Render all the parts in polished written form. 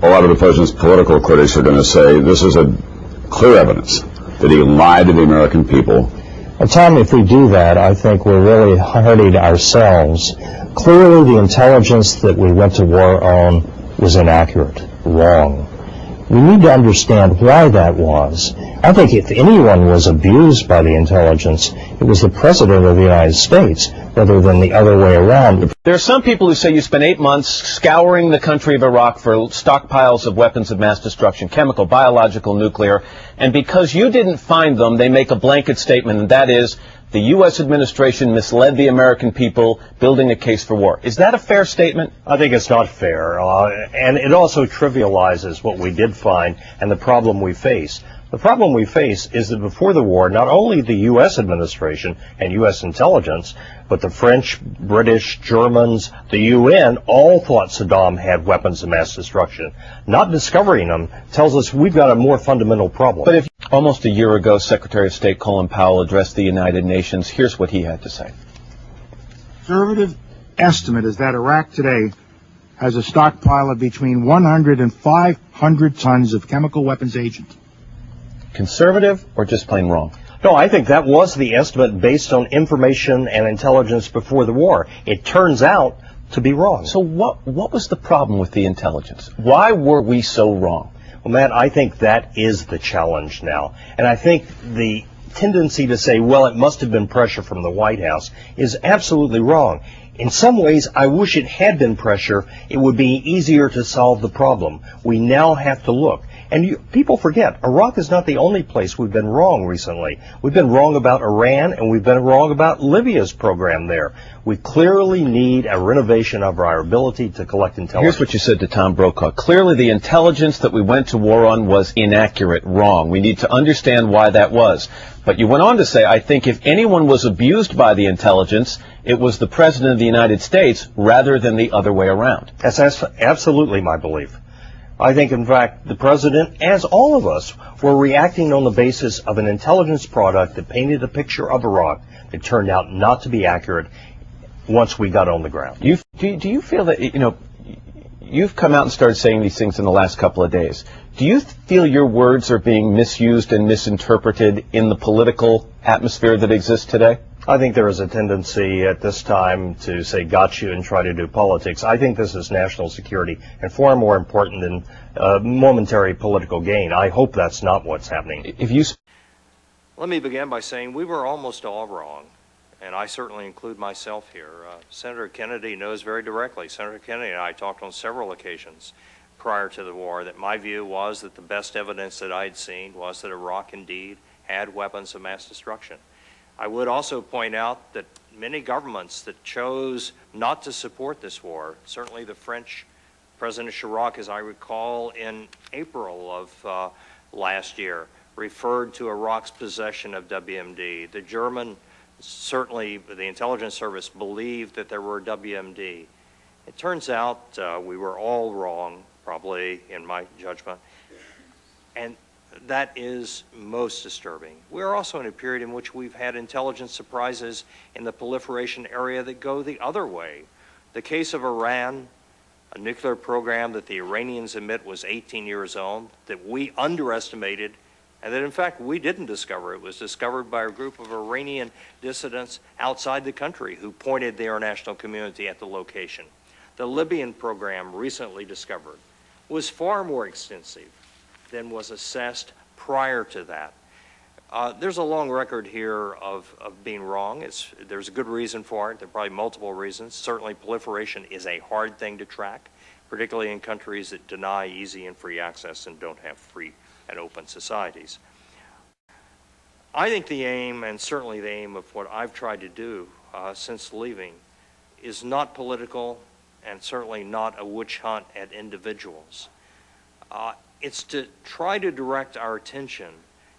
a lot of the president's political critics are going to say this is a clear evidence that he lied to the American people. Well, Tom, if we do that, I think we're really hurting ourselves. Clearly, the intelligence that we went to war on was inaccurate, wrong. We need to understand why that was. I think if anyone was abused by the intelligence, it was the President of the United States, rather than the other way around. There are some people who say you spent 8 months scouring the country of Iraq for stockpiles of weapons of mass destruction, chemical, biological, nuclear, and because you didn't find them, they make a blanket statement, and that is, the U.S. administration misled the American people, building a case for war. Is that a fair statement? I think it's not fair, and it also trivializes what we did find and the problem we face. The problem we face is that before the war, not only the U.S. administration and U.S. intelligence, but the French, British, Germans, the UN, all thought Saddam had weapons of mass destruction. Not discovering them tells us we've got a more fundamental problem. But if almost a year ago, Secretary of State Colin Powell addressed the United Nations, here's what he had to say. Conservative estimate is that Iraq today has a stockpile of between 100 and 500 tons of chemical weapons agent. Conservative or just plain wrong? No, I think that was the estimate based on information and intelligence before the war. It turns out to be wrong. So what was the problem with the intelligence? Why were we so wrong? Well, Matt, I think that is the challenge now. And I think the tendency to say, well, it must have been pressure from the White House is absolutely wrong. In some ways, I wish it had been pressure. It would be easier to solve the problem. We now have to look. And people forget, Iraq is not the only place we've been wrong recently. We've been wrong about Iran, and we've been wrong about Libya's program there. We clearly need a renovation of our ability to collect intelligence. Here's what you said to Tom Brokaw. Clearly, the intelligence that we went to war on was inaccurate, wrong. We need to understand why that was. But you went on to say, I think if anyone was abused by the intelligence, it was the President of the United States rather than the other way around. That's absolutely my belief. I think, in fact, the President, as all of us, were reacting on the basis of an intelligence product that painted a picture of Iraq that turned out not to be accurate once we got on the ground. Do you feel that, you've come out and started saying these things in the last couple of days. Do you feel your words are being misused and misinterpreted in the political atmosphere that exists today? I think there is a tendency at this time to say got you and try to do politics. I think this is national security and far more important than momentary political gain. I hope that's not what's happening. Let me begin by saying we were almost all wrong, and I certainly include myself here. Senator Kennedy knows very directly. Senator Kennedy and I talked on several occasions prior to the war that my view was that the best evidence that I'd seen was that Iraq indeed had weapons of mass destruction. I would also point out that many governments that chose not to support this war, certainly the French, President Chirac, as I recall, in April of last year, referred to Iraq's possession of WMD. The German, certainly the intelligence service, believed that there were WMD. It turns out we were all wrong, probably, in my judgment. And that is most disturbing. We're also in a period in which we've had intelligence surprises in the proliferation area that go the other way. The case of Iran, a nuclear program that the Iranians admit was 18 years old, that we underestimated, and that in fact we didn't discover. It was discovered by a group of Iranian dissidents outside the country who pointed the international community at the location. The Libyan program, recently discovered, was far more extensive than was assessed prior to that. There's a long record here of being wrong. There's a good reason for it. There are probably multiple reasons. Certainly proliferation is a hard thing to track, particularly in countries that deny easy and free access and don't have free and open societies. I think the aim, and certainly the aim of what I've tried to do since leaving, is not political and certainly not a witch hunt at individuals. It's to try to direct our attention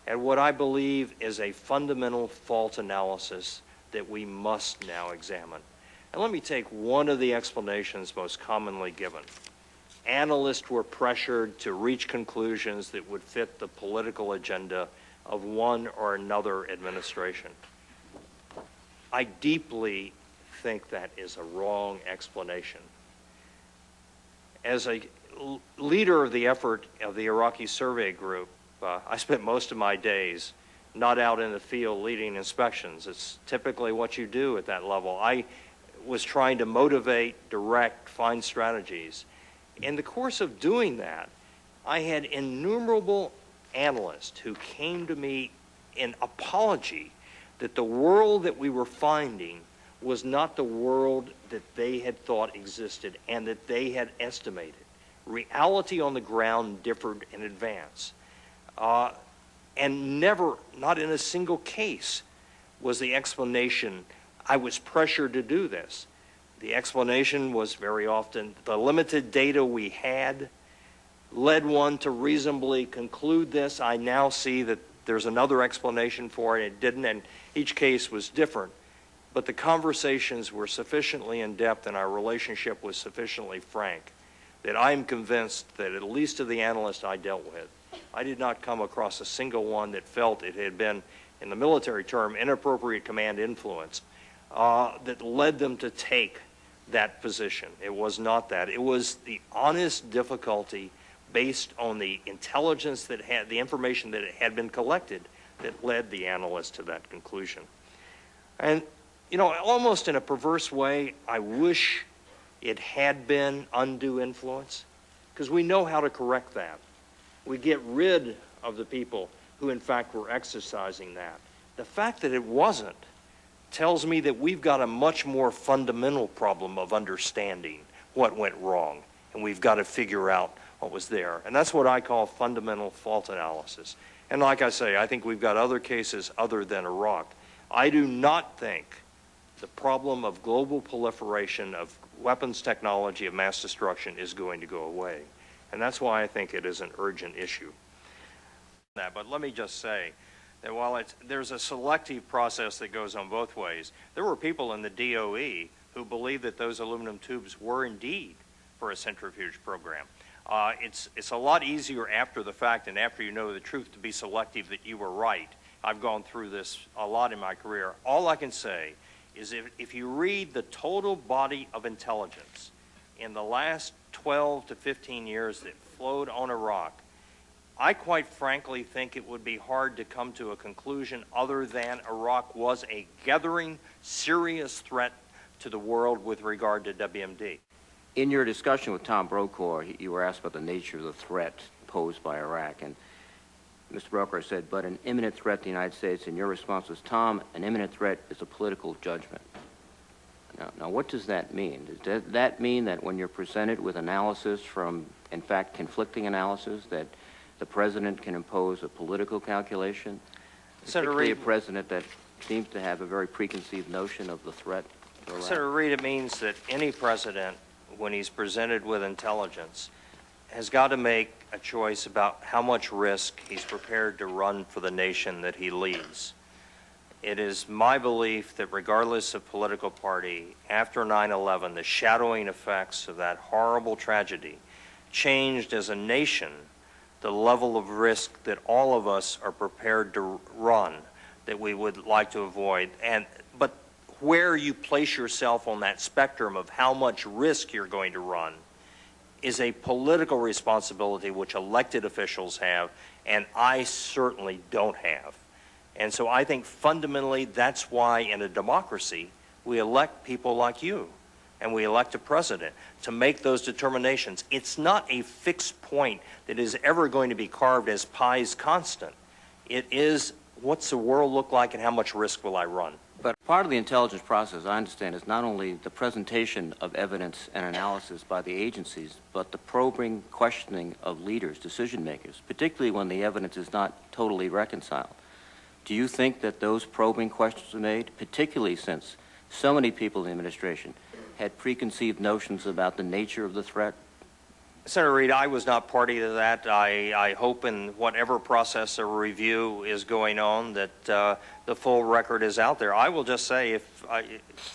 at what I believe is a fundamental fault analysis that we must now examine. And let me take one of the explanations most commonly given. Analysts were pressured to reach conclusions that would fit the political agenda of one or another administration. I deeply think that is a wrong explanation. As a leader of the effort of the Iraqi survey group, I spent most of my days not out in the field leading inspections. It's typically what you do at that level. I was trying to motivate, direct, find strategies. In the course of doing that, I had innumerable analysts who came to me in apology that the world that we were finding was not the world that they had thought existed and that they had estimated. Reality on the ground differed in advance. And never, not in a single case, was the explanation, I was pressured to do this. The explanation was very often the limited data we had led one to reasonably conclude this. I now see that there's another explanation for it. It didn't, and each case was different. But the conversations were sufficiently in depth and our relationship was sufficiently frank that I'm convinced that at least of the analysts I dealt with, I did not come across a single one that felt it had been, in the military term, inappropriate command influence that led them to take that position. It was not that. It was the honest difficulty based on the intelligence that had, the information that had been collected that led the analyst to that conclusion. And, you know, almost in a perverse way, I wish it had been undue influence, because we know how to correct that. We get rid of the people who, in fact, were exercising that. The fact that it wasn't tells me that we've got a much more fundamental problem of understanding what went wrong, and we've got to figure out what was there. And that's what I call fundamental fault analysis. And like I say, I think we've got other cases other than Iraq. I do not think the problem of global proliferation of weapons technology of mass destruction is going to go away. And that's why I think it is an urgent issue. But let me just say that while there's a selective process that goes on both ways, there were people in the DOE who believed that those aluminum tubes were indeed for a centrifuge program. It's a lot easier after the fact and after you know the truth to be selective that you were right. I've gone through this a lot in my career. All I can say is if you read the total body of intelligence in the last 12 to 15 years that flowed on Iraq, I quite frankly think it would be hard to come to a conclusion other than Iraq was a gathering, serious threat to the world with regard to WMD. In your discussion with Tom Brokaw, you were asked about the nature of the threat posed by Iraq, and Mr. Brokaw said, but an imminent threat to the United States, and your response was, Tom, an imminent threat is a political judgment. Now, what does that mean? Does that mean that when you're presented with analysis from, in fact, conflicting analysis, that the president can impose a political calculation, particularly a president that seems to have a very preconceived notion of the threat to Iraq? Senator Reid, it means that any president, when he's presented with intelligence, has got to make a choice about how much risk he's prepared to run for the nation that he leads. It is my belief that regardless of political party, after 9/11, the shadowing effects of that horrible tragedy changed as a nation the level of risk that all of us are prepared to run, that we would like to avoid. But where you place yourself on that spectrum of how much risk you're going to run is a political responsibility which elected officials have, and I certainly don't have. And so I think fundamentally that's why in a democracy we elect people like you and we elect a president to make those determinations. It's not a fixed point that is ever going to be carved as pi's constant. It is what's the world look like and how much risk will I run? But part of the intelligence process, I understand, is not only the presentation of evidence and analysis by the agencies, but the probing questioning of leaders, decision makers, particularly when the evidence is not totally reconciled. Do you think that those probing questions are made, particularly since so many people in the administration had preconceived notions about the nature of the threat? Senator Reid, I was not party to that. I hope in whatever process of review is going on that the full record is out there. I will just say,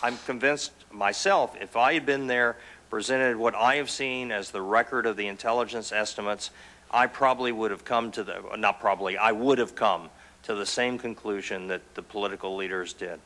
I'm convinced myself, if I had been there, presented what I have seen as the record of the intelligence estimates, I probably would have come to the, not probably, I would have come to the same conclusion that the political leaders did.